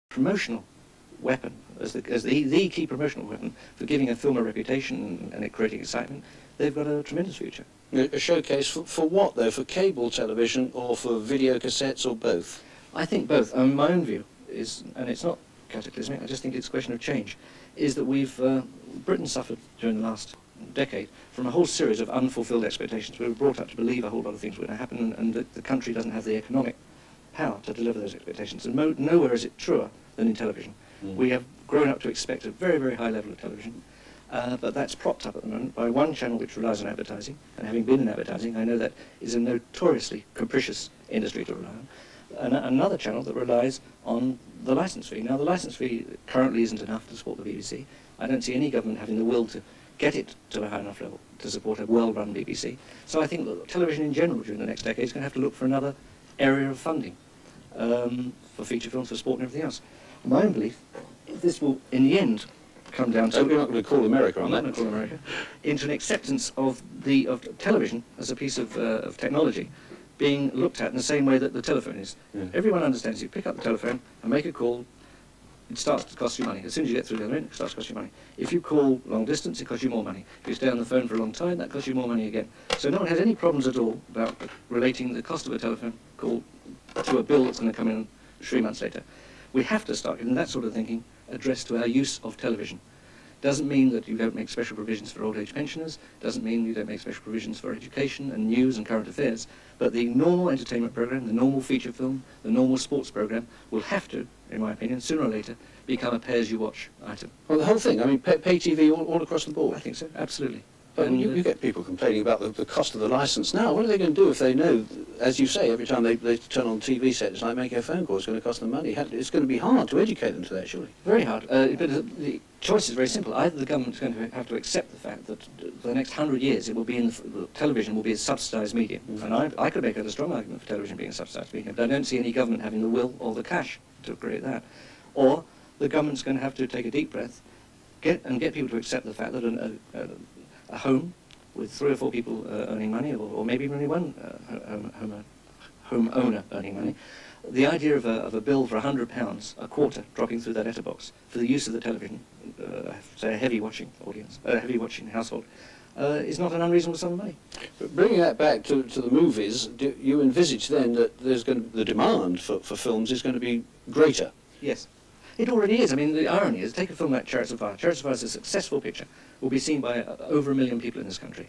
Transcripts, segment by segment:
promotional weapon, as the key promotional weapon for giving a film a reputation and it creating excitement, they've got a tremendous future. A showcase for what, though? For cable television or for video cassettes or both? I think both. My own view is, and it's not cataclysmic, I just think it's a question of change, is that Britain suffered during the last decade from a whole series of unfulfilled expectations. We were brought up to believe a whole lot of things were going to happen, and the country doesn't have the economic power to deliver those expectations. And nowhere is it truer than in television. We have grown up to expect a very, very high level of television, but that's propped up at the moment by one channel which relies on advertising, and having been in advertising, I know that is a notoriously capricious industry to rely on. And another channel that relies on the licence fee. Now, the licence fee currently isn't enough to support the BBC. I don't see any government having the will to get it to a high enough level to support a well-run BBC. So I think that television in general during the next decade is going to have to look for another area of funding for feature films, for sport and everything else. My own belief, this will in the end come down to... So we're not going to call America on that? I'm not going to call America. Into an acceptance of television as a piece of technology being looked at in the same way that the telephone is. Yeah. Everyone understands you pick up the telephone and make a call, it starts to cost you money. As soon as you get through the other end, it starts to cost you money. If you call long distance, it costs you more money. If you stay on the phone for a long time, that costs you more money again. So no one has any problems at all about relating the cost of a telephone call to a bill that's going to come in 3 months later. We have to start getting that sort of thinking addressed to our use of television. Doesn't mean that you don't make special provisions for old age pensioners, doesn't mean you don't make special provisions for education and news and current affairs, but the normal entertainment program, the normal feature film, the normal sports program will have to, in my opinion, sooner or later, become a pay-as-you-watch item. Well, the whole thing, I mean, pay TV all across the board? I think so, absolutely. But you get people complaining about the cost of the licence now. What are they going to do if they know, as you say, every time they turn on TV set, it's like making a phone call, it's going to cost them money. It's going to be hard to educate them to that, surely. Very hard. But the choice is very simple. Either the government's going to have to accept the fact that for the next 100 years it will be television will be a subsidised medium. And I could make a strong argument for television being a subsidised medium, but I don't see any government having the will or the cash to create that. Or the government's going to have to take a deep breath, get people to accept the fact that a home with 3 or 4 people earning money, or maybe only one home owner earning money, the idea of a bill for £100 a quarter dropping through that letterbox for the use of the television, say a heavy watching audience, a heavy watching household, is not an unreasonable sum of money. But bringing that back to the movies, do you envisage then that the demand for films is going to be greater? Yes. It already is. I mean, the irony is, take a film like Chariots of Fire. Chariots of Fire is a successful picture, will be seen by over 1 million people in this country.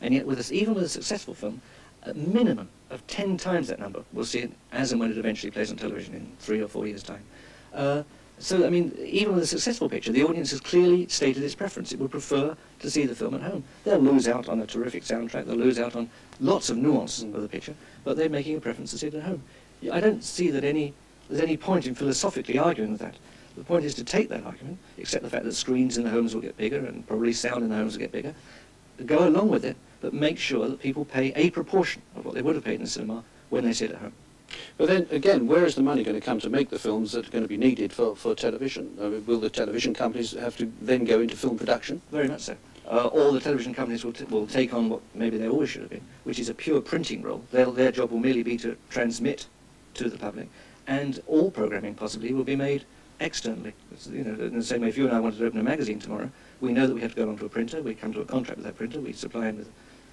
And yet, even with a successful film, a minimum of 10 times that number will see it as and when it eventually plays on television in 3 or 4 years' time. So, I mean, even with a successful picture, the audience has clearly stated its preference. It would prefer to see the film at home. They'll lose out on a terrific soundtrack, they'll lose out on lots of nuance of the picture, but they're making a preference to see it at home. I don't see that there's any point in philosophically arguing with that. The point is to take that argument, accept the fact that screens in the homes will get bigger and probably sound in the homes will get bigger, go along with it, but make sure that people pay a proportion of what they would have paid in the cinema when they see it at home. But then, again, where is the money going to come to make the films that are going to be needed for television? I mean, will the television companies have to then go into film production? Very much so. All the television companies will take on what maybe they always should have been, which is a pure printing role. Their job will merely be to transmit to the public, and all programming possibly will be made externally. You know, in the same way, if you and I wanted to open a magazine tomorrow, we know that we have to go onto a printer, we come to a contract with that printer, we supply him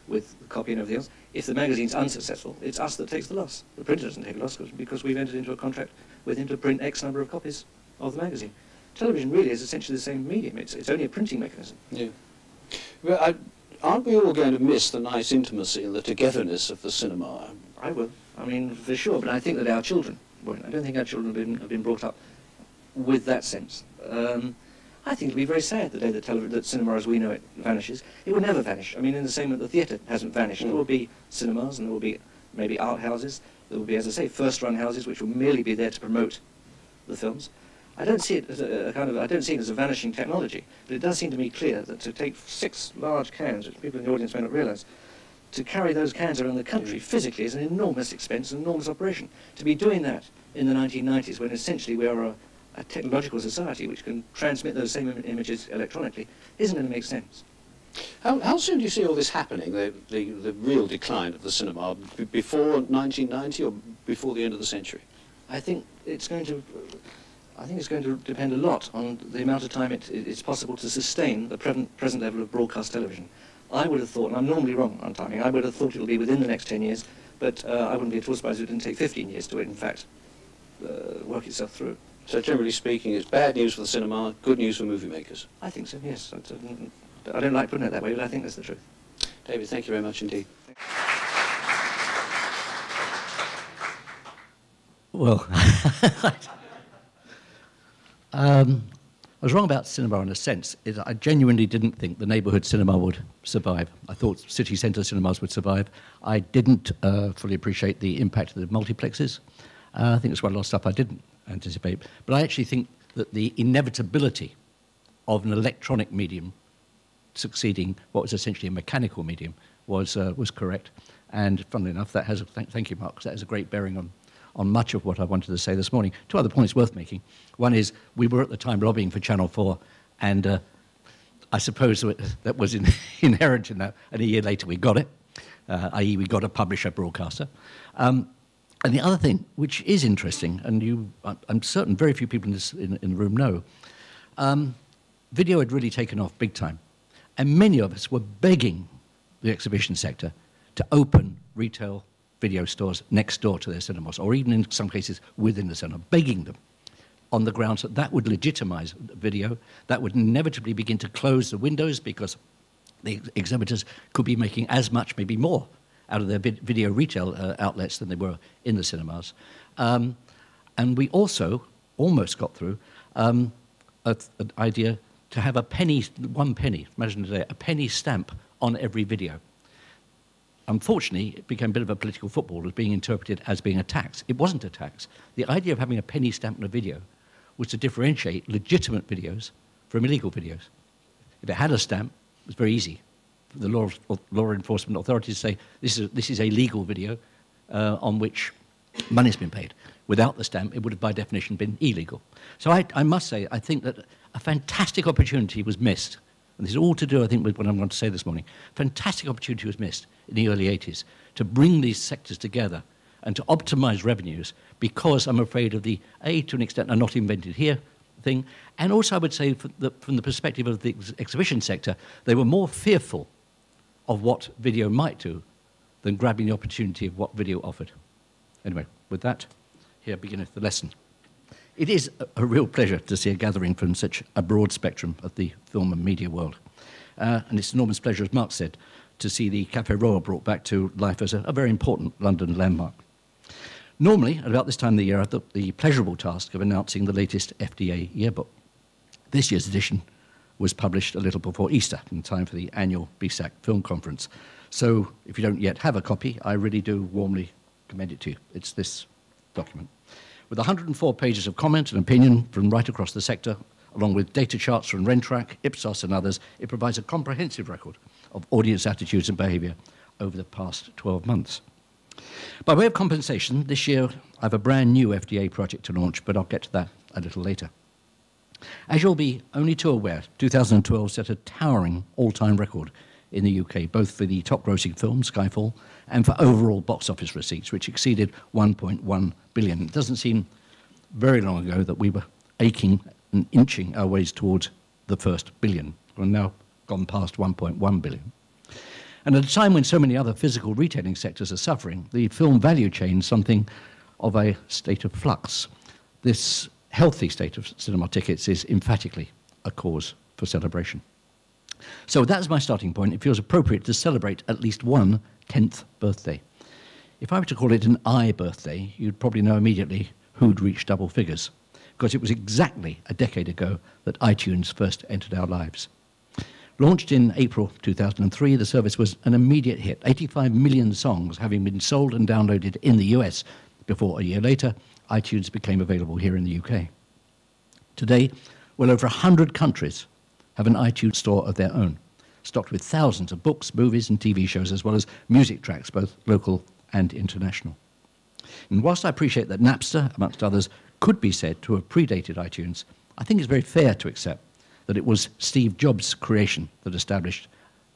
with the copy and everything else. If the magazine's unsuccessful, it's us that takes the loss. The printer doesn't take a loss because we've entered into a contract with him to print X number of copies of the magazine. Television really is essentially the same medium. It's only a printing mechanism. Yeah. Well, aren't we all going to miss the nice intimacy and the togetherness of the cinema? I will. I mean, for sure, but I think that our children won't. I don't think our children have been brought up with that sense. I think it'll be very sad the day that cinema as we know it vanishes. It will never vanish. I mean, in the same way the theatre hasn't vanished. There will be cinemas and there will be maybe art houses. There will be, as I say, first-run houses which will merely be there to promote the films. I don't see it as I don't see it as a vanishing technology, but it does seem to me clear that to take 6 large cans, which people in the audience may not realise, to carry those cans around the country physically is an enormous expense, an enormous operation. To be doing that in the 1990s, when essentially we are a technological society which can transmit those same images electronically, isn't going to make sense. How soon do you see all this happening, the real decline of the cinema? Before 1990 or before the end of the century? I think it's going to... I think it's going to depend a lot on the amount of time it's possible to sustain the present level of broadcast television. I would have thought, and I'm normally wrong on timing, I would have thought it'll be within the next 10 years, but I wouldn't be at all surprised if it didn't take 15 years to, in fact, work itself through. So generally speaking, it's bad news for the cinema, good news for movie makers. I think so, yes. I don't like putting it that way, but I think that's the truth. David, thank you very much indeed. Well, I was wrong about cinema in a sense. I genuinely didn't think the neighbourhood cinema would survive. I thought city centre cinemas would survive. I didn't fully appreciate the impact of the multiplexes. I think there's quite a lot of stuff I didn't anticipate. But I actually think that the inevitability of an electronic medium succeeding what was essentially a mechanical medium was correct. And funnily enough, that has thank you, Mark, that has a great bearing on much of what I wanted to say this morning. Two other points worth making. One is we were at the time lobbying for Channel 4, and I suppose that was inherent in that, and a year later we got it, i.e. we got a publisher broadcaster. And the other thing, which is interesting, and I'm certain very few people in the room know, video had really taken off big time, and many of us were begging the exhibition sector to open retail video stores next door to their cinemas, or even in some cases within the cinema, begging them on the grounds that that would legitimize video, that would inevitably begin to close the windows because the exhibitors could be making as much, maybe more, out of their video retail outlets than they were in the cinemas. And we also almost got through an idea to have a penny, 1 penny, imagine today, a penny stamp on every video. Unfortunately, it became a bit of a political football as being interpreted as being a tax. It wasn't a tax. The idea of having a penny stamp on a video was to differentiate legitimate videos from illegal videos. If it had a stamp, it was very easy for the law enforcement authorities to say, this is a legal video on which money's been paid. Without the stamp, it would have by definition been illegal. So I must say, I think that a fantastic opportunity was missed. And this is all to do, I think, with what I'm going to say this morning. Fantastic opportunity was missed in the early 80s to bring these sectors together and to optimize revenues because I'm afraid of the, to an extent, are not invented here thing. And also I would say from the perspective of the exhibition sector, they were more fearful of what video might do than grabbing the opportunity of what video offered. Anyway, with that, here beginneth the lesson. It is a real pleasure to see a gathering from such a broad spectrum of the film and media world. And it's an enormous pleasure, as Mark said, to see the Café Royal brought back to life as a very important London landmark. Normally, at about this time of the year, I had the pleasurable task of announcing the latest FDA yearbook. This year's edition was published a little before Easter, in time for the annual BSAC Film Conference. So, if you don't yet have a copy, I really do warmly commend it to you. It's this document. With 104 pages of comment and opinion from right across the sector, along with data charts from Rentrack, Ipsos and others, it provides a comprehensive record of audience attitudes and behaviour over the past 12 months. By way of compensation, this year I have a brand new FDA project to launch, but I'll get to that a little later. As you'll be only too aware, 2012 set a towering all-time record in the UK, both for the top-grossing film, Skyfall, and for overall box office receipts, which exceeded 1.1 billion. It doesn't seem very long ago that we were aching and inching our ways towards the first billion. We're now gone past 1.1 billion. And at a time when so many other physical retailing sectors are suffering, the film value chain is something of a state of flux. This healthy state of cinema tickets is emphatically a cause for celebration. So that's my starting point. It feels appropriate to celebrate at least one 10th birthday. If I were to call it an I birthday, you'd probably know immediately who'd reached double figures, because it was exactly a decade ago that iTunes first entered our lives. Launched in April 2003, the service was an immediate hit, 85 million songs having been sold and downloaded in the US, before a year later, iTunes became available here in the UK. Today, well over 100 countries have an iTunes store of their own, stocked with thousands of books, movies and TV shows, as well as music tracks, both local and international. And whilst I appreciate that Napster, amongst others, could be said to have predated iTunes, I think it's very fair to accept that it was Steve Jobs' creation that established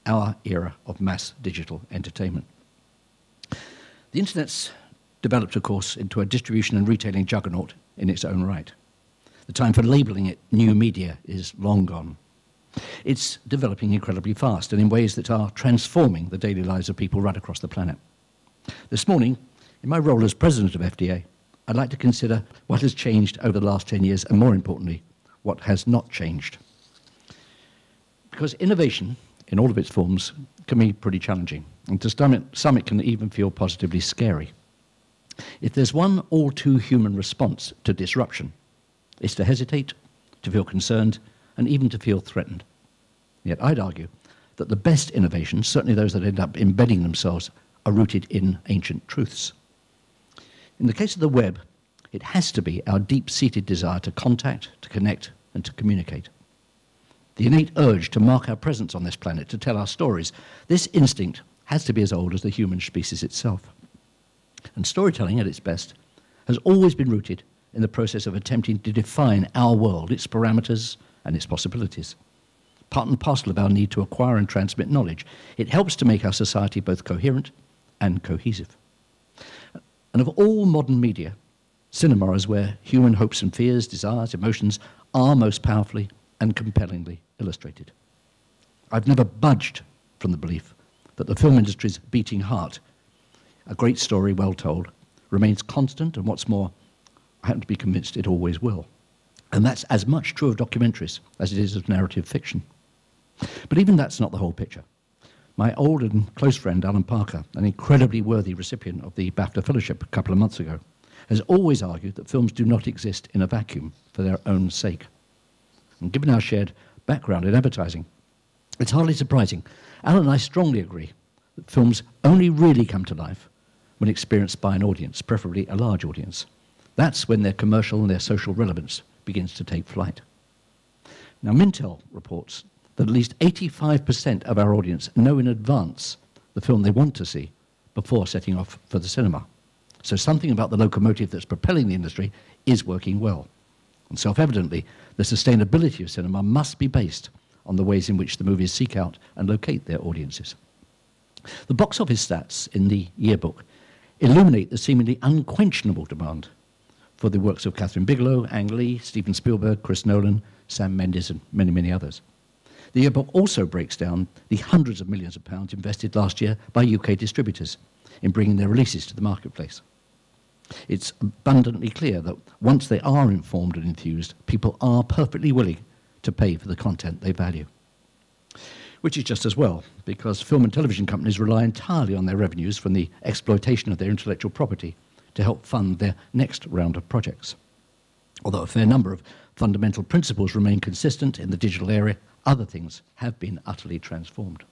our era of mass digital entertainment. The Internet's developed, of course, into a distribution and retailing juggernaut in its own right. The time for labelling it new media is long gone. It's developing incredibly fast and in ways that are transforming the daily lives of people right across the planet. This morning, in my role as president of FDA, I'd like to consider what has changed over the last 10 years and, more importantly, what has not changed. Because innovation, in all of its forms, can be pretty challenging, and to some it can even feel positively scary. If there's one all too human response to disruption, it's to hesitate, to feel concerned, and even to feel threatened. Yet I'd argue that the best innovations, certainly those that end up embedding themselves, are rooted in ancient truths. In the case of the web, it has to be our deep-seated desire to contact, to connect, and to communicate. The innate urge to mark our presence on this planet, to tell our stories, this instinct has to be as old as the human species itself. And storytelling, at its best, has always been rooted in the process of attempting to define our world, its parameters, and its possibilities. Part and parcel of our need to acquire and transmit knowledge, it helps to make our society both coherent and cohesive. And of all modern media, cinema is where human hopes and fears, desires, emotions are most powerfully and compellingly illustrated. I've never budged from the belief that the film industry's beating heart, a great story well told, remains constant, and what's more, I happen to be convinced it always will. And that's as much true of documentaries as it is of narrative fiction. But even that's not the whole picture. My old and close friend, Alan Parker, an incredibly worthy recipient of the BAFTA Fellowship a couple of months ago, has always argued that films do not exist in a vacuum for their own sake. And given our shared background in advertising, it's hardly surprising. Alan and I strongly agree that films only really come to life when experienced by an audience, preferably a large audience. That's when their commercial and their social relevance begins to take flight. Now, Mintel reports that at least 85% of our audience know in advance the film they want to see before setting off for the cinema. So something about the locomotive that's propelling the industry is working well. And self-evidently, the sustainability of cinema must be based on the ways in which the movies seek out and locate their audiences. The box office stats in the yearbook illuminate the seemingly unquenchable demand for the works of Catherine Bigelow, Ang Lee, Steven Spielberg, Chris Nolan, Sam Mendes, and many, many others. The yearbook also breaks down the hundreds of millions of pounds invested last year by UK distributors in bringing their releases to the marketplace. It's abundantly clear that once they are informed and enthused, people are perfectly willing to pay for the content they value. Which is just as well, because film and television companies rely entirely on their revenues from the exploitation of their intellectual property to help fund their next round of projects. Although a fair number of fundamental principles remain consistent in the digital area, other things have been utterly transformed.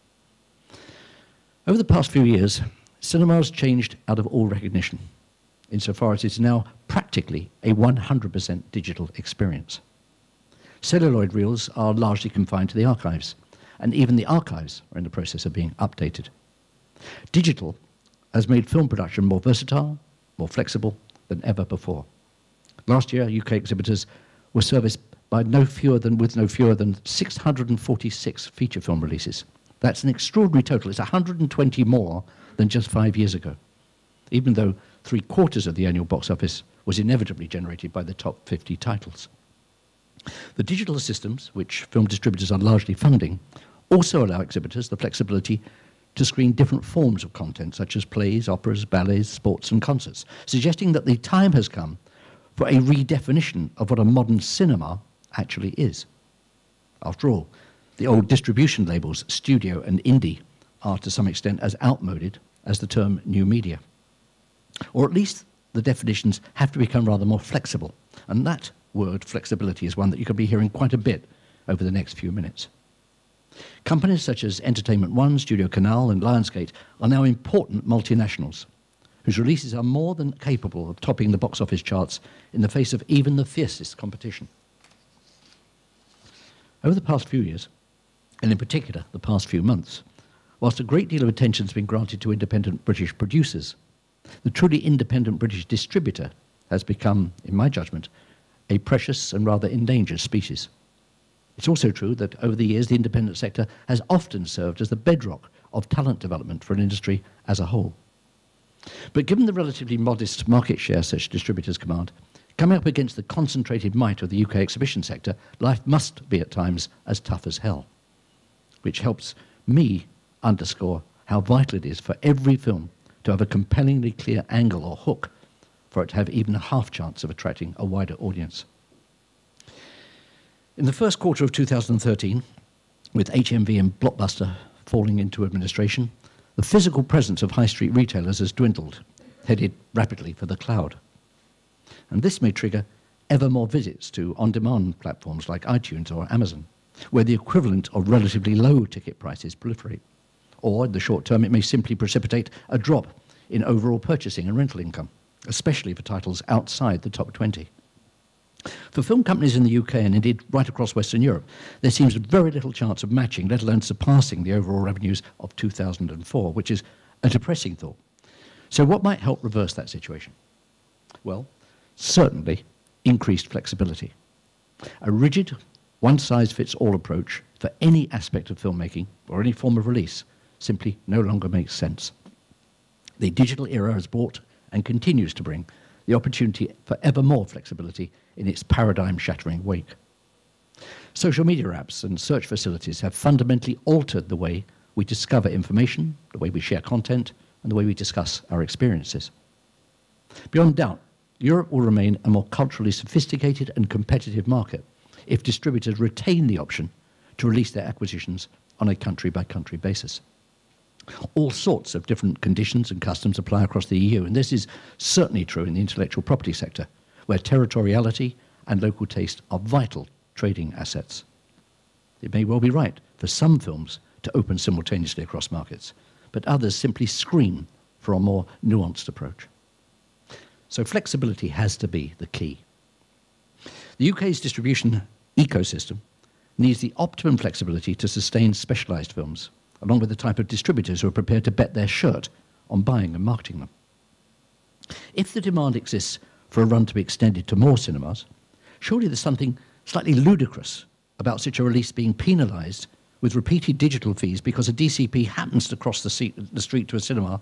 Over the past few years, cinema has changed out of all recognition, insofar as it is now practically a 100% digital experience. Celluloid reels are largely confined to the archives, and even the archives are in the process of being updated. Digital has made film production more versatile, more flexible than ever before. Last year, UK exhibitors were serviced by no fewer than 646 feature film releases. That's an extraordinary total. It's 120 more than just 5 years ago, even though 3/4 of the annual box office was inevitably generated by the top 50 titles. The digital systems, which film distributors are largely funding, also allow exhibitors the flexibility to screen different forms of content, such as plays, operas, ballets, sports, and concerts, suggesting that the time has come for a redefinition of what a modern cinema actually is. After all, the old distribution labels, studio and indie, are to some extent as outmoded as the term new media. Or at least the definitions have to become rather more flexible, and that word, flexibility, is one that you could be hearing quite a bit over the next few minutes. Companies such as Entertainment One, Studio Canal, and Lionsgate are now important multinationals whose releases are more than capable of topping the box office charts in the face of even the fiercest competition. Over the past few years, and in particular the past few months, whilst a great deal of attention has been granted to independent British producers, the truly independent British distributor has become, in my judgment, a precious and rather endangered species. It's also true that over the years the independent sector has often served as the bedrock of talent development for an industry as a whole. But given the relatively modest market share such distributors command, Coming up against the concentrated might of the UK exhibition sector, life must be at times as tough as hell, which helps me underscore how vital it is for every film to have a compellingly clear angle or hook for it to have even a half chance of attracting a wider audience. In the first quarter of 2013, with HMV and Blockbuster falling into administration, the physical presence of high street retailers has dwindled, headed rapidly for the cloud. And this may trigger ever more visits to on-demand platforms like iTunes or Amazon, where the equivalent of relatively low ticket prices proliferate. Or, in the short term, it may simply precipitate a drop in overall purchasing and rental income, especially for titles outside the top 20. For film companies in the UK and indeed right across Western Europe, there seems very little chance of matching, let alone surpassing, the overall revenues of 2004, which is a depressing thought. So what might help reverse that situation? Well, certainly increased flexibility. A rigid, one-size-fits-all approach for any aspect of filmmaking or any form of release simply no longer makes sense. The digital era has brought and continues to bring the opportunity for ever more flexibility in its paradigm-shattering wake. Social media apps and search facilities have fundamentally altered the way we discover information, the way we share content, and the way we discuss our experiences. Beyond doubt, Europe will remain a more culturally sophisticated and competitive market if distributors retain the option to release their acquisitions on a country-by-country basis. All sorts of different conditions and customs apply across the EU, and this is certainly true in the intellectual property sector, where territoriality and local taste are vital trading assets. It may well be right for some films to open simultaneously across markets, but others simply scream for a more nuanced approach. So flexibility has to be the key. The UK's distribution ecosystem needs the optimum flexibility to sustain specialised films, along with the type of distributors who are prepared to bet their shirt on buying and marketing them. If the demand exists for a run to be extended to more cinemas, surely there's something slightly ludicrous about such a release being penalised with repeated digital fees because a DCP happens to cross the street to a cinema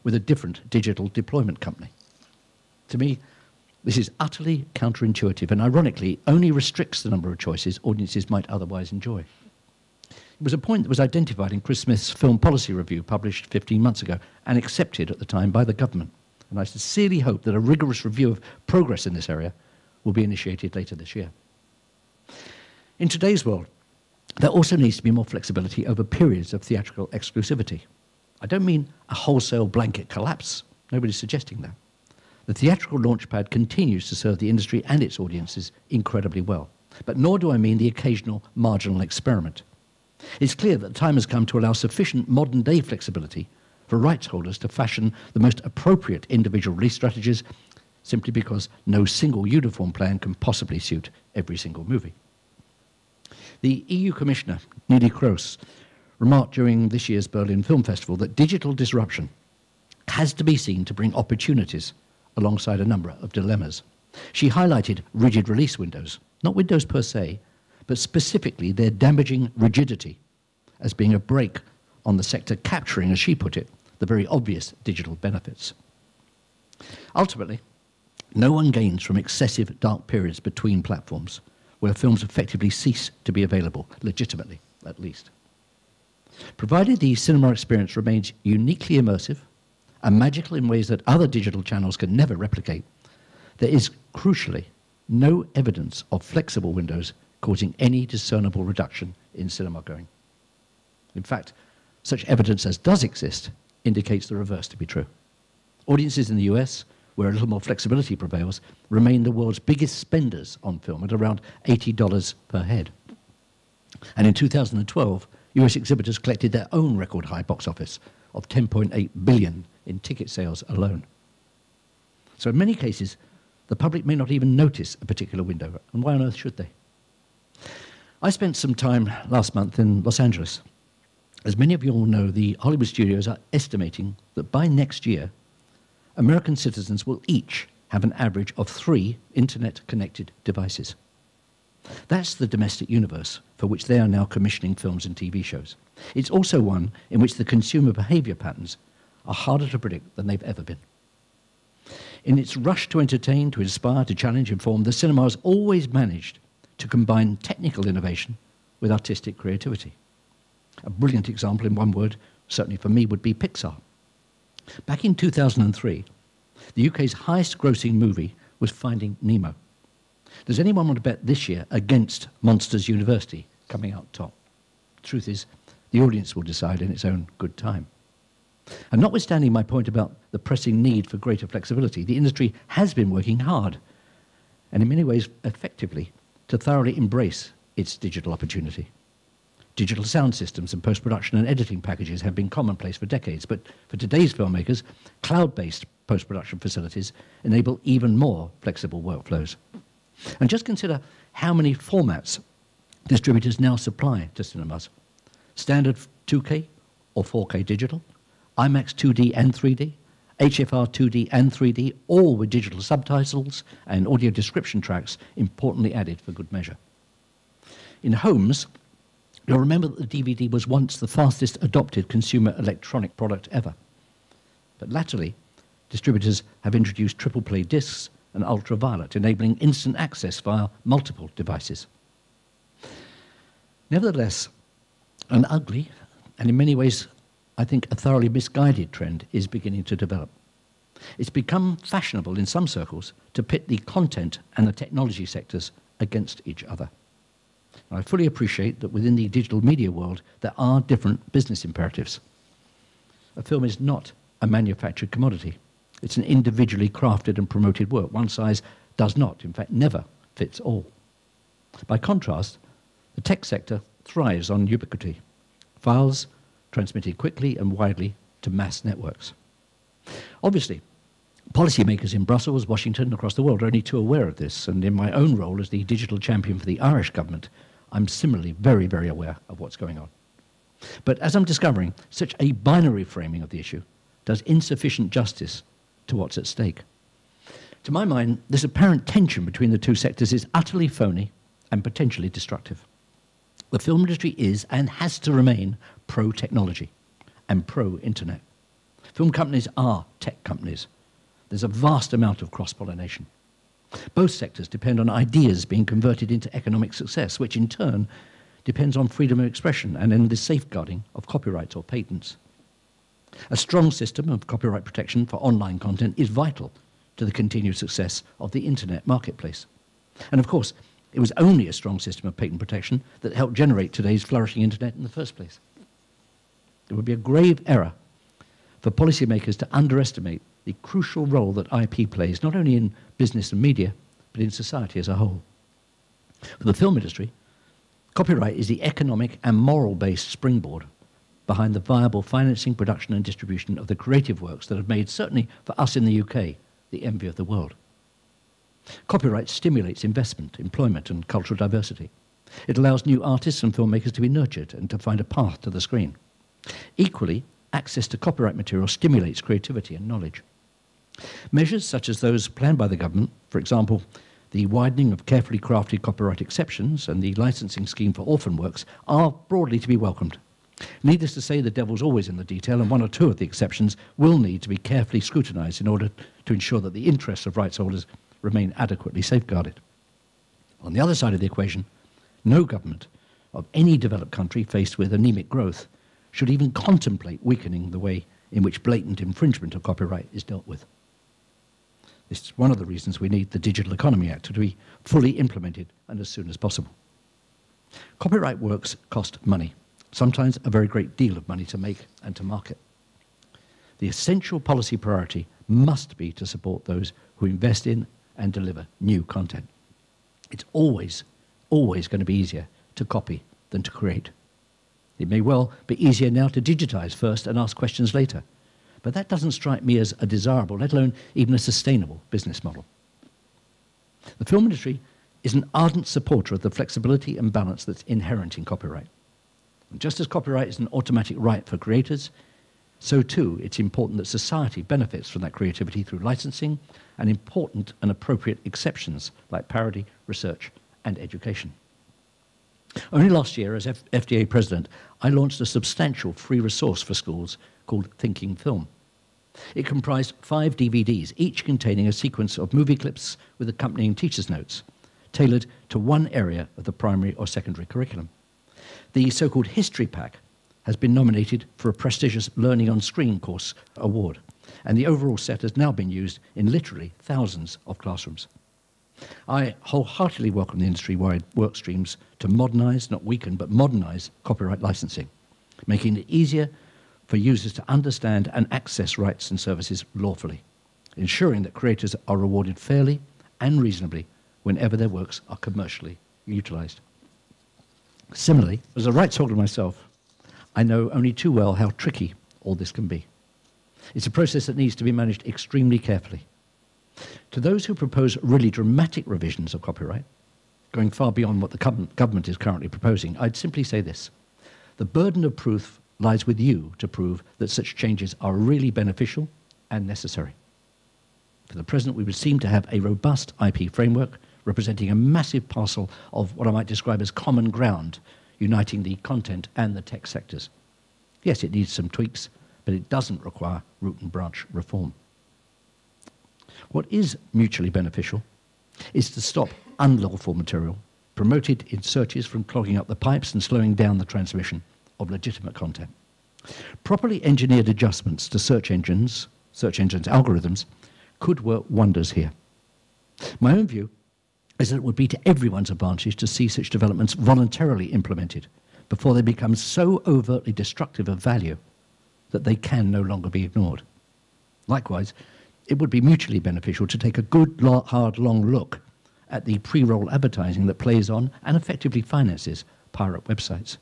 with a different digital deployment company. To me, this is utterly counterintuitive and ironically only restricts the number of choices audiences might otherwise enjoy. It was a point that was identified in Chris Smith's Film Policy Review published 15 months ago and accepted at the time by the government. And I sincerely hope that a rigorous review of progress in this area will be initiated later this year. In today's world, there also needs to be more flexibility over periods of theatrical exclusivity. I don't mean a wholesale blanket collapse. Nobody's suggesting that. The theatrical launchpad continues to serve the industry and its audiences incredibly well. But nor do I mean the occasional marginal experiment. It's clear that the time has come to allow sufficient modern-day flexibility for rights holders to fashion the most appropriate individual release strategies simply because no single uniform plan can possibly suit every single movie. The EU Commissioner, Neelie Kroes, remarked during this year's Berlin Film Festival that digital disruption has to be seen to bring opportunities alongside a number of dilemmas. She highlighted rigid release windows, not windows per se, but specifically their damaging rigidity as being a brake on the sector capturing, as she put it, the very obvious digital benefits. Ultimately, no one gains from excessive dark periods between platforms where films effectively cease to be available, legitimately at least. Provided the cinema experience remains uniquely immersive and magical in ways that other digital channels can never replicate, there is crucially no evidence of flexible windows causing any discernible reduction in cinema going. In fact, such evidence as does exist indicates the reverse to be true. Audiences in the US, where a little more flexibility prevails, remain the world's biggest spenders on film at around $80 per head. And in 2012, US exhibitors collected their own record high box office of $10.8 billion in ticket sales alone. So in many cases, the public may not even notice a particular window, and why on earth should they? I spent some time last month in Los Angeles. As many of you all know, the Hollywood studios are estimating that by next year, American citizens will each have an average of 3 internet-connected devices. That's the domestic universe for which they are now commissioning films and TV shows. It's also one in which the consumer behavior patterns are harder to predict than they've ever been. In its rush to entertain, to inspire, to challenge, inform, the cinema has always managed to combine technical innovation with artistic creativity. A brilliant example, in one word, certainly for me, would be Pixar. Back in 2003, the UK's highest grossing movie was Finding Nemo. Does anyone want to bet this year against Monsters University coming out top? Truth is, the audience will decide in its own good time. And notwithstanding my point about the pressing need for greater flexibility, the industry has been working hard, and in many ways effectively, to thoroughly embrace its digital opportunity. Digital sound systems and post-production and editing packages have been commonplace for decades, but for today's filmmakers, cloud-based post-production facilities enable even more flexible workflows. And just consider how many formats distributors now supply to cinemas. Standard 2K or 4K digital, IMAX 2D and 3D, HFR 2D and 3D, all with digital subtitles and audio description tracks importantly added for good measure. In homes, you'll remember that the DVD was once the fastest adopted consumer electronic product ever. But latterly, distributors have introduced triple play discs and ultraviolet, enabling instant access via multiple devices. Nevertheless, an ugly, and in many ways, I think a thoroughly misguided trend is beginning to develop. It's become fashionable in some circles to pit the content and the technology sectors against each other. I fully appreciate that within the digital media world, there are different business imperatives. A film is not a manufactured commodity. It's an individually crafted and promoted work. One size does not, in fact, never fits all. By contrast, the tech sector thrives on ubiquity. Files transmitted quickly and widely to mass networks. Obviously, policymakers in Brussels, Washington, across the world are only too aware of this, and in my own role as the digital champion for the Irish government, I'm similarly very, very aware of what's going on. But as I'm discovering, such a binary framing of the issue does insufficient justice to what's at stake. To my mind, this apparent tension between the two sectors is utterly phony and potentially destructive. The film industry is and has to remain pro-technology and pro-internet. Film companies are tech companies. There's a vast amount of cross-pollination. Both sectors depend on ideas being converted into economic success, which in turn depends on freedom of expression and in the safeguarding of copyrights or patents. A strong system of copyright protection for online content is vital to the continued success of the internet marketplace. And of course, it was only a strong system of patent protection that helped generate today's flourishing internet in the first place. It would be a grave error for policymakers to underestimate the crucial role that IP plays, not only in business and media, but in society as a whole. For the film industry, copyright is the economic and moral-based springboard behind the viable financing, production and distribution of the creative works that have made, certainly for us in the UK, the envy of the world. Copyright stimulates investment, employment and cultural diversity. It allows new artists and filmmakers to be nurtured and to find a path to the screen. Equally, access to copyright material stimulates creativity and knowledge. Measures such as those planned by the government, for example, the widening of carefully crafted copyright exceptions and the licensing scheme for orphan works, are broadly to be welcomed. Needless to say, the devil's always in the detail, and one or two of the exceptions will need to be carefully scrutinised in order to ensure that the interests of rights holders remain adequately safeguarded. On the other side of the equation, no government of any developed country faced with anemic growth should even contemplate weakening the way in which blatant infringement of copyright is dealt with. This is one of the reasons we need the Digital Economy Act to be fully implemented and as soon as possible. Copyright works cost money, sometimes a very great deal of money to make and to market. The essential policy priority must be to support those who invest in and deliver new content. It's always going to be easier to copy than to create. It may well be easier now to digitize first and ask questions later, but that doesn't strike me as a desirable, let alone even a sustainable business model. The film industry is an ardent supporter of the flexibility and balance that's inherent in copyright. And just as copyright is an automatic right for creators, so too it's important that society benefits from that creativity through licensing and important and appropriate exceptions like parody, research and education. Only last year, as FDA president, I launched a substantial free resource for schools called Thinking Film. It comprised 5 DVDs, each containing a sequence of movie clips with accompanying teacher's notes, tailored to one area of the primary or secondary curriculum. The so-called History Pack has been nominated for a prestigious Learning on Screen course award, and the overall set has now been used in literally thousands of classrooms. I wholeheartedly welcome the industry-wide work streams to modernise, not weaken, but modernise copyright licensing, making it easier for users to understand and access rights and services lawfully, ensuring that creators are rewarded fairly and reasonably whenever their works are commercially utilised. Similarly, as a rights holder myself, I know only too well how tricky all this can be. It's a process that needs to be managed extremely carefully. To those who propose really dramatic revisions of copyright, going far beyond what the government is currently proposing, I'd simply say this: the burden of proof lies with you to prove that such changes are really beneficial and necessary. For the present, we would seem to have a robust IP framework representing a massive parcel of what I might describe as common ground, uniting the content and the tech sectors. Yes, it needs some tweaks, but it doesn't require root and branch reform. What is mutually beneficial is to stop unlawful material promoted in searches from clogging up the pipes and slowing down the transmission of legitimate content. Properly engineered adjustments to search engines' algorithms could work wonders here. My own view is that it would be to everyone's advantage to see such developments voluntarily implemented before they become so overtly destructive of value that they can no longer be ignored. Likewise, it would be mutually beneficial to take a good, hard, long look at the pre-roll advertising that plays on and effectively finances pirate websites.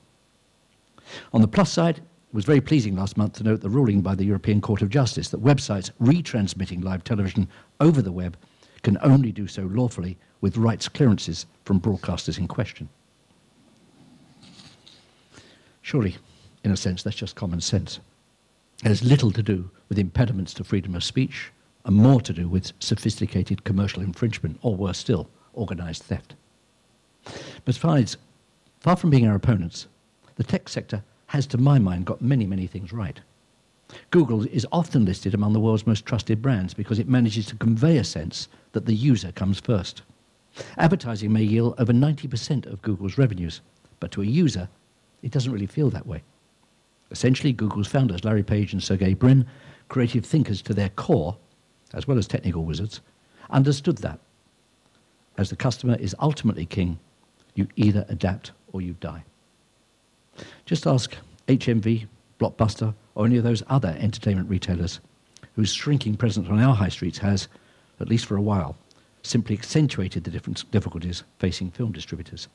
On the plus side, it was very pleasing last month to note the ruling by the European Court of Justice that websites retransmitting live television over the web can only do so lawfully with rights clearances from broadcasters in question. Surely, in a sense, that's just common sense. It has little to do with impediments to freedom of speech and more to do with sophisticated commercial infringement, or worse still, organised theft. Besides, far from being our opponents, the tech sector has, to my mind, got many, many things right. Google is often listed among the world's most trusted brands because it manages to convey a sense that the user comes first. Advertising may yield over 90% of Google's revenues, but to a user, it doesn't really feel that way. Essentially, Google's founders, Larry Page and Sergey Brin, creative thinkers to their core, as well as technical wizards, understood that. As the customer is ultimately king, you either adapt or you die. Just ask HMV, Blockbuster, or any of those other entertainment retailers whose shrinking presence on our high streets has, at least for a while, simply accentuated the difficulties facing film distributors.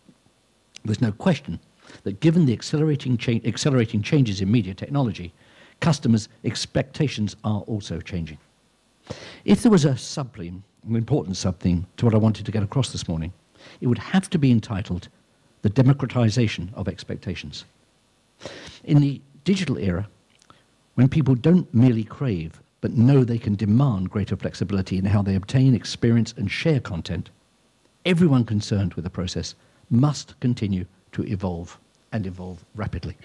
There's no question that given the accelerating changes in media technology, customers' expectations are also changing. If there was a subtheme, an important subtheme to what I wanted to get across this morning, it would have to be entitled The Democratization of Expectations. In the digital era, when people don't merely crave but know they can demand greater flexibility in how they obtain, experience and share content, everyone concerned with the process must continue to evolve, and evolve rapidly.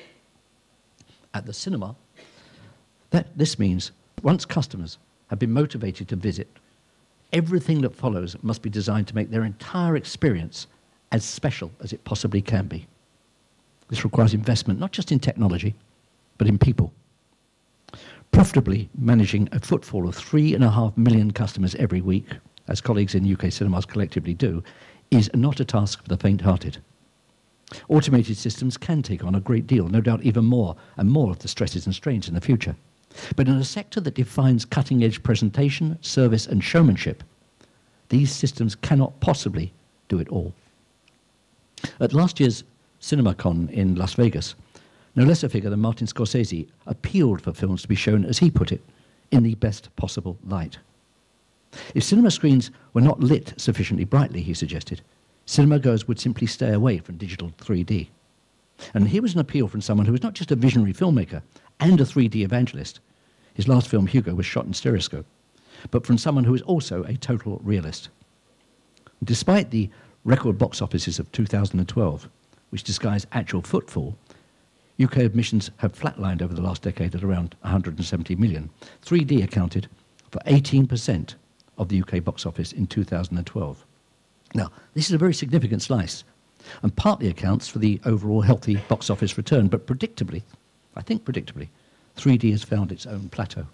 At the cinema, this means once customers have been motivated to visit, everything that follows must be designed to make their entire experience as special as it possibly can be. This requires investment not just in technology, but in people. Profitably managing a footfall of 3.5 million customers every week, as colleagues in UK cinemas collectively do, is not a task for the faint-hearted. Automated systems can take on a great deal, no doubt even more and more of the stresses and strains in the future. But in a sector that defines cutting-edge presentation, service and showmanship, these systems cannot possibly do it all. At last year's CinemaCon in Las Vegas, no less a figure than Martin Scorsese appealed for films to be shown, as he put it, in the best possible light. If cinema screens were not lit sufficiently brightly, he suggested, cinema goers would simply stay away from digital 3D. And here was an appeal from someone who was not just a visionary filmmaker and a 3D evangelist. His last film, Hugo, was shot in stereoscope, but from someone who is also a total realist. Despite the record box offices of 2012, which disguise actual footfall, UK admissions have flatlined over the last decade at around 170 million. 3D accounted for 18% of the UK box office in 2012. Now, this is a very significant slice, and partly accounts for the overall healthy box office return, but predictably, I think predictably, 3D has found its own plateau.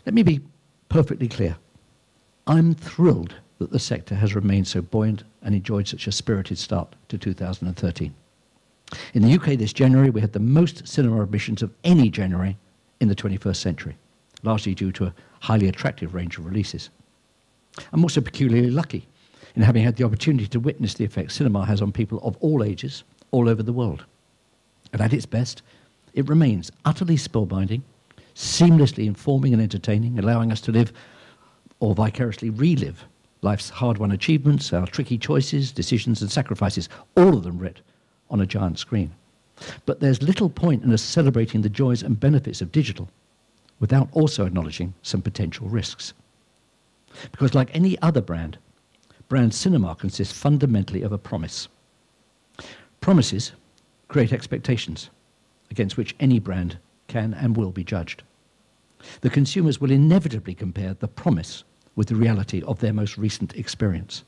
Let me be perfectly clear. I'm thrilled that the sector has remained so buoyant and enjoyed such a spirited start to 2013. In the UK this January, we had the most cinema admissions of any January in the 21st century, largely due to a highly attractive range of releases. I'm also peculiarly lucky in having had the opportunity to witness the effect cinema has on people of all ages, all over the world. And at its best, it remains utterly spellbinding, seamlessly informing and entertaining, allowing us to live or vicariously relive life's hard-won achievements, our tricky choices, decisions and sacrifices, all of them writ on a giant screen. But there's little point in us celebrating the joys and benefits of digital without also acknowledging some potential risks. Because like any other brand cinema consists fundamentally of a promise. Promises create expectations against which any brand can and will be judged. The consumers will inevitably compare the promise with the reality of their most recent experience.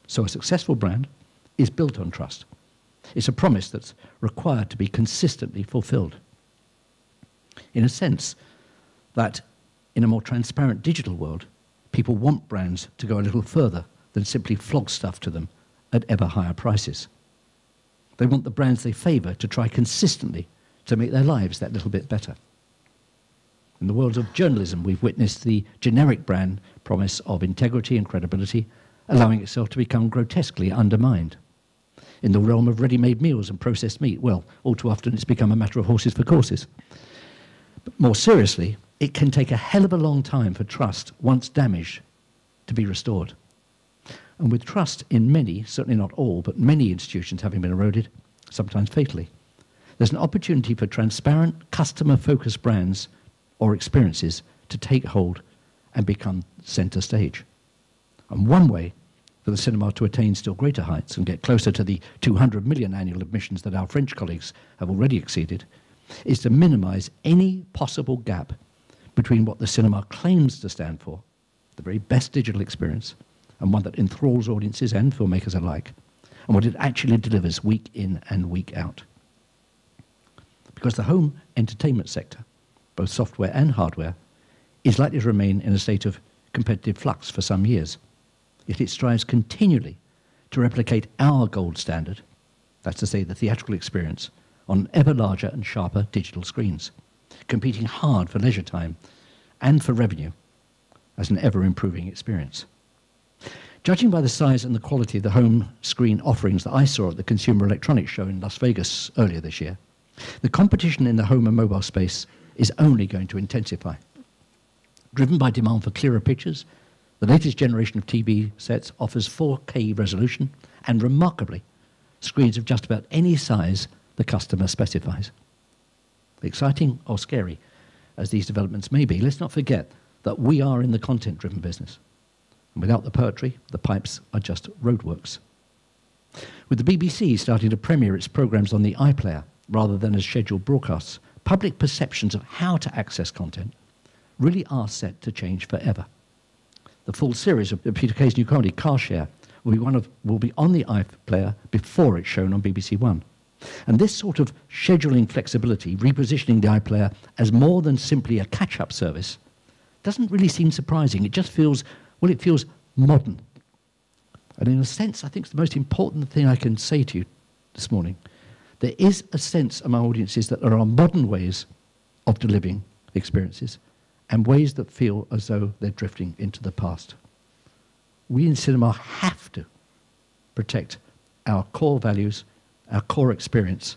So a successful brand is built on trust. It's a promise that's required to be consistently fulfilled. In a sense, that in a more transparent digital world, people want brands to go a little further than simply flog stuff to them at ever higher prices. They want the brands they favour to try consistently to make their lives that little bit better. In the world of journalism, we've witnessed the generic brand promise of integrity and credibility allowing itself to become grotesquely undermined. In the realm of ready-made meals and processed meat, well, all too often it's become a matter of horses for courses. But more seriously, it can take a hell of a long time for trust, once damaged, to be restored. And with trust in many, certainly not all, but many institutions having been eroded, sometimes fatally, there's an opportunity for transparent, customer-focused brands or experiences to take hold and become centre stage. And one way for the cinema to attain still greater heights and get closer to the 200 million annual admissions that our French colleagues have already exceeded is to minimise any possible gap between what the cinema claims to stand for, the very best digital experience, and one that enthralls audiences and filmmakers alike, and what it actually delivers week in and week out. Because the home entertainment sector, both software and hardware, is likely to remain in a state of competitive flux for some years. Yet it strives continually to replicate our gold standard, that's to say the theatrical experience, on ever larger and sharper digital screens, competing hard for leisure time and for revenue as an ever-improving experience. Judging by the size and the quality of the home screen offerings that I saw at the Consumer Electronics Show in Las Vegas earlier this year, the competition in the home and mobile space is only going to intensify. Driven by demand for clearer pictures, the latest generation of TV sets offers 4K resolution and, remarkably, screens of just about any size the customer specifies. Exciting or scary as these developments may be, let's not forget that we are in the content-driven business. And without the poetry, the pipes are just roadworks. With the BBC starting to premiere its programmes on the iPlayer rather than as scheduled broadcasts, public perceptions of how to access content really are set to change forever. The full series of Peter Kay's new comedy, Car Share, will be on the iPlayer before it's shown on BBC One. And this sort of scheduling flexibility, repositioning the iPlayer as more than simply a catch-up service, doesn't really seem surprising. It just feels, well, it feels modern. And in a sense, I think it's the most important thing I can say to you this morning. There is a sense among audiences that there are modern ways of delivering experiences and ways that feel as though they're drifting into the past. We in cinema have to protect our core values, our core experience,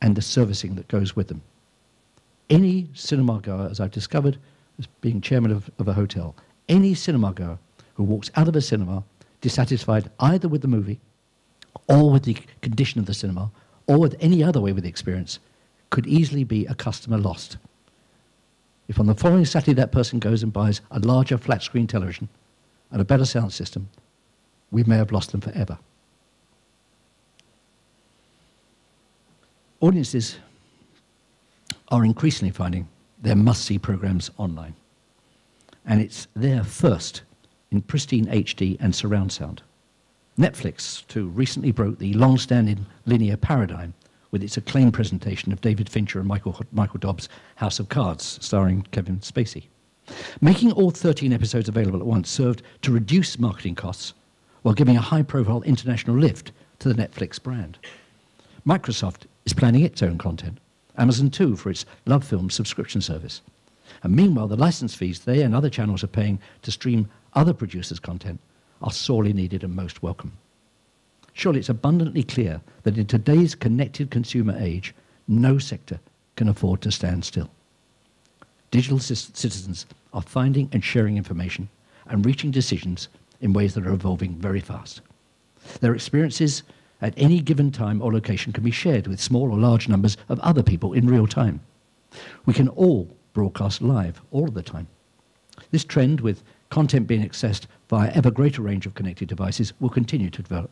and the servicing that goes with them. Any cinema goer, as I've discovered as being chairman of a hotel, any cinema goer who walks out of a cinema dissatisfied either with the movie or with the condition of the cinema or with any other way with the experience could easily be a customer lost. If on the following Saturday that person goes and buys a larger flat screen television and a better sound system, we may have lost them forever. Audiences are increasingly finding their must-see programs online. And it's there first in pristine HD and surround sound. Netflix, too, recently broke the long-standing linear paradigm with its acclaimed presentation of David Fincher and Michael Dobbs' House of Cards, starring Kevin Spacey. Making all 13 episodes available at once served to reduce marketing costs while giving a high-profile international lift to the Netflix brand. Microsoft is planning its own content, Amazon too for its Love Film subscription service. And meanwhile, the license fees they and other channels are paying to stream other producers' content are sorely needed and most welcome. Surely it's abundantly clear that in today's connected consumer age, no sector can afford to stand still. Digital citizens are finding and sharing information and reaching decisions in ways that are evolving very fast. Their experiences at any given time or location can be shared with small or large numbers of other people in real time. We can all broadcast live all of the time. This trend, with content being accessed via ever greater range of connected devices, will continue to develop.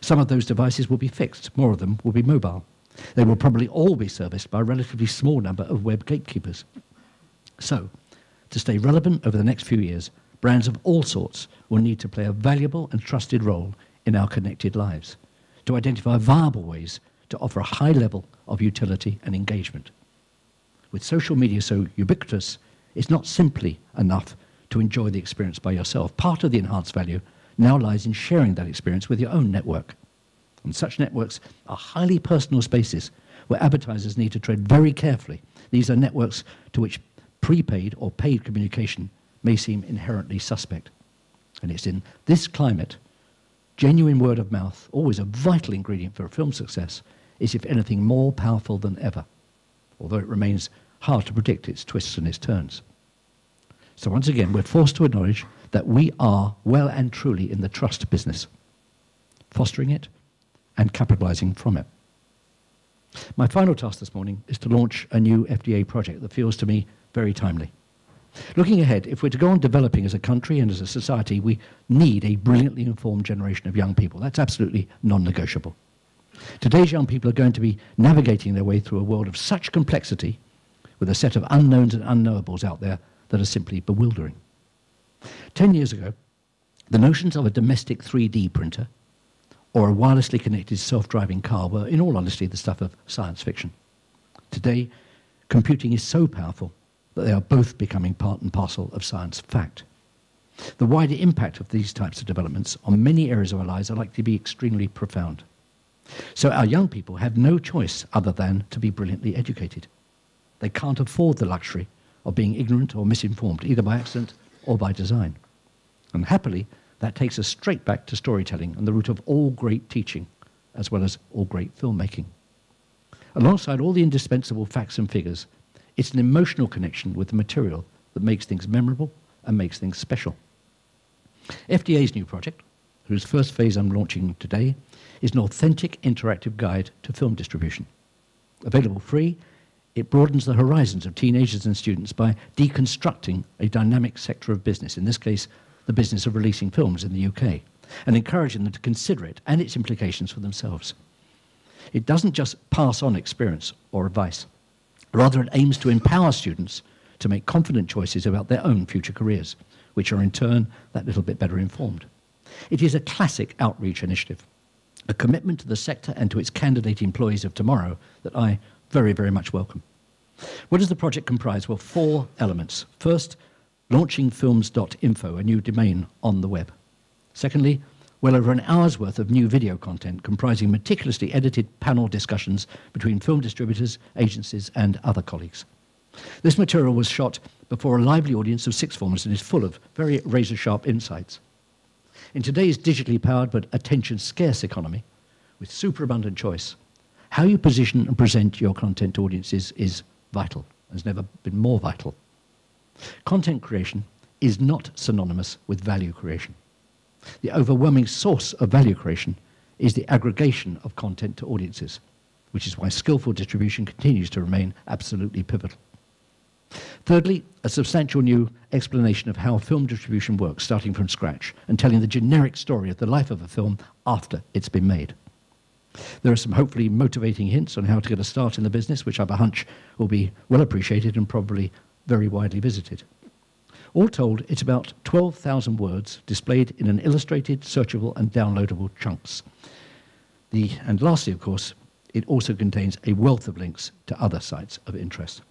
Some of those devices will be fixed, more of them will be mobile. They will probably all be serviced by a relatively small number of web gatekeepers. So, to stay relevant over the next few years, brands of all sorts will need to play a valuable and trusted role in our connected lives, to identify viable ways to offer a high level of utility and engagement. With social media so ubiquitous, it's not simply enough to enjoy the experience by yourself. Part of the enhanced value now lies in sharing that experience with your own network. And such networks are highly personal spaces where advertisers need to tread very carefully. These are networks to which prepaid or paid communication may seem inherently suspect. And it's in this climate, genuine word of mouth, always a vital ingredient for a film success, is if anything more powerful than ever, although it remains hard to predict its twists and its turns. So once again, we're forced to acknowledge that we are well and truly in the trust business, fostering it and capitalizing from it. My final task this morning is to launch a new FDA project that feels to me very timely. Looking ahead, if we're to go on developing as a country and as a society, we need a brilliantly informed generation of young people. That's absolutely non-negotiable. Today's young people are going to be navigating their way through a world of such complexity with a set of unknowns and unknowables out there that are simply bewildering. 10 years ago, the notions of a domestic 3D printer or a wirelessly connected self-driving car were, in all honesty, the stuff of science fiction. Today, computing is so powerful that they are both becoming part and parcel of science fact. The wider impact of these types of developments on many areas of our lives are likely to be extremely profound. So our young people have no choice other than to be brilliantly educated. They can't afford the luxury of being ignorant or misinformed, either by accident or by design. And happily, that takes us straight back to storytelling and the root of all great teaching, as well as all great filmmaking. Alongside all the indispensable facts and figures, it's an emotional connection with the material that makes things memorable and makes things special. FDA's new project, whose first phase I'm launching today, is an authentic interactive guide to film distribution. Available free, it broadens the horizons of teenagers and students by deconstructing a dynamic sector of business, in this case, the business of releasing films in the UK, and encouraging them to consider it and its implications for themselves. It doesn't just pass on experience or advice. Rather, it aims to empower students to make confident choices about their own future careers, which are in turn that little bit better informed. It is a classic outreach initiative, a commitment to the sector and to its candidate employees of tomorrow that I very, very much welcome. What does the project comprise? Well, 4 elements. First, launching films.info, a new domain on the web. Secondly, well over an hour's worth of new video content comprising meticulously edited panel discussions between film distributors, agencies, and other colleagues. This material was shot before a lively audience of sixth formers and is full of very razor-sharp insights. In today's digitally powered but attention-scarce economy, with superabundant choice, how you position and present your content to audiences is vital, has never been more vital. Content creation is not synonymous with value creation. The overwhelming source of value creation is the aggregation of content to audiences, which is why skillful distribution continues to remain absolutely pivotal. Thirdly, a substantial new explanation of how film distribution works, starting from scratch and telling the generic story of the life of a film after it's been made. There are some hopefully motivating hints on how to get a start in the business, which I have a hunch will be well appreciated and probably very widely visited. All told, it's about 12,000 words displayed in an illustrated, searchable and downloadable chunks. And lastly, of course, it also contains a wealth of links to other sites of interest.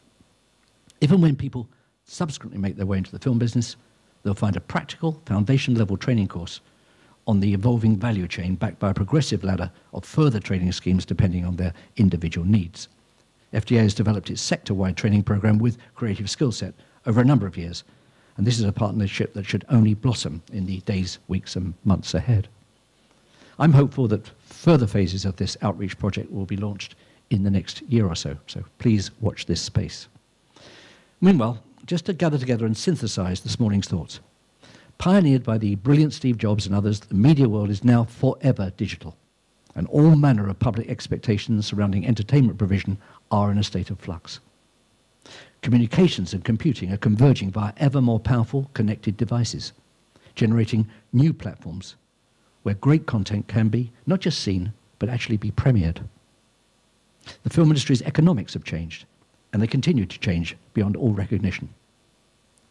If and when people subsequently make their way into the film business, they'll find a practical, foundation-level training course on the evolving value chain backed by a progressive ladder of further training schemes depending on their individual needs. FDA has developed its sector-wide training program with Creative Skill Set over a number of years, and this is a partnership that should only blossom in the days, weeks and months ahead. I'm hopeful that further phases of this outreach project will be launched in the next year or so, so please watch this space. Meanwhile, just to gather together and synthesize this morning's thoughts. Pioneered by the brilliant Steve Jobs and others, the media world is now forever digital, and all manner of public expectations surrounding entertainment provision are in a state of flux. Communications and computing are converging via ever more powerful connected devices, generating new platforms where great content can be not just seen, but actually be premiered. The film industry's economics have changed, and they continue to change beyond all recognition.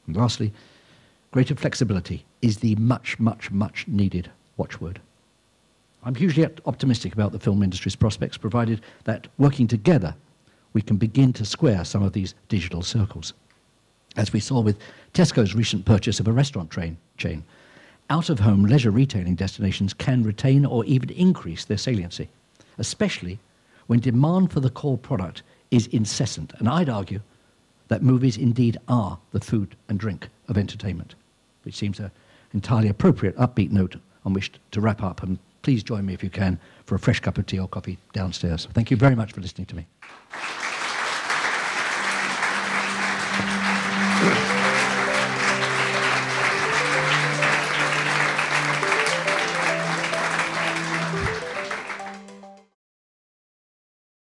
And lastly, greater flexibility is the much, much, much needed watchword. I'm hugely optimistic about the film industry's prospects, provided that working together, we can begin to square some of these digital circles. As we saw with Tesco's recent purchase of a restaurant chain, out-of-home leisure retailing destinations can retain or even increase their saliency, especially when demand for the core product is incessant. And I'd argue that movies indeed are the food and drink of entertainment, which seems an entirely appropriate upbeat note on which to wrap up. And please join me if you can for a fresh cup of tea or coffee downstairs. Thank you very much for listening to me.